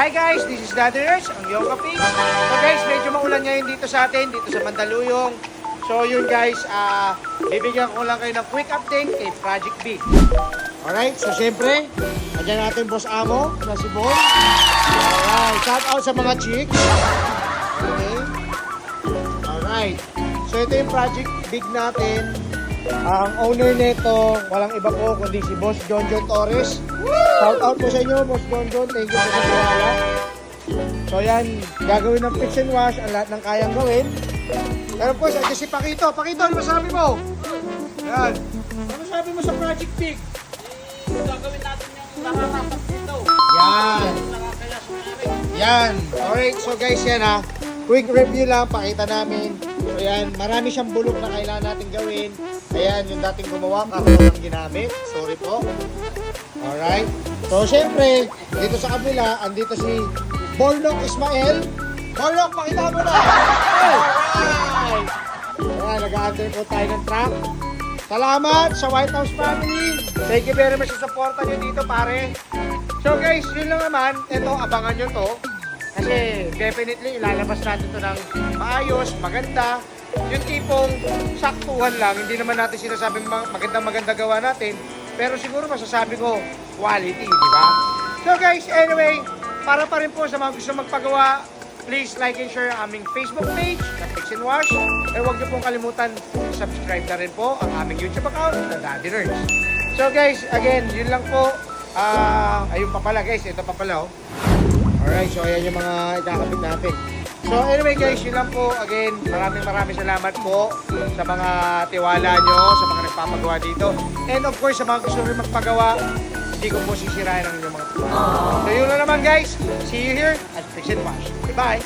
Hi guys, this is Daddy Nurse, ang Yoga Pig. So guys, medyo maulan ngayon dito sa atin, dito sa Mandaluyong. So yun guys, bibigyan ko lang kayo ng quick update kay Project Big. Alright, so syempre, andyan natin Boss Amo na si Bon. Alright, shout out sa mga chicks. Okay. Alright, so ito yung Project Big natin. Ang owner nito, walang iba po kundi si Boss John Torres. Shout out po sa inyo, Boss John. Thank you po sa tiwala. So yan, gagawin ng fix and wash ang lahat ng kayang gawin. Pero po, sa si Pakito. Pakito, ano masabi mo? Yan. Ano masabi mo sa Project Big? Gagawin natin yung nakakapas dito. Yan. Yan. Alright, so guys, yan ha. Quick review lang, pakita namin. So yan, marami siyang bulok na kailangan natin gawin. Ayan, yung dating gumawa, ako lang ginamit. Sorry po. Alright. So, syempre, dito sa kabila, andito si Bornok Ismael. Bornok, pakita mo na! Alright! Ayan, nag-a-under po tayo ng truck. Salamat sa White House family. Thank you very much sa supporta nyo dito, pare. So guys, yun lang naman. Ito, abangan nyo to. Kasi definitely ilalabas natin to ng maayos, maganda. Yung tipong saktuhan lang, hindi naman natin sinasabing maganda gawa natin. Pero siguro masasabi ko, quality, di ba? So guys, anyway, para pa rin po sa mga gusto magpagawa, please like and share ang aming Facebook page na Fix and Wash. Eh huwag niyo pong kalimutan, subscribe na rin po ang aming YouTube account na Daddy Nurse. So guys, again, yun lang po. Ayun pa pala guys, ito pa pala oh. Alright, so ayan yung mga ikakabit natin. So anyway guys, yun lang po. Again, maraming salamat po sa mga tiwala nyo, sa mga nagpapagawa dito. And of course, sa mga gusto rin magpagawa, hindi ko po sisirain ang inyong mga tiwala. So yun lang naman guys. See you here at Fix and Wash. Goodbye!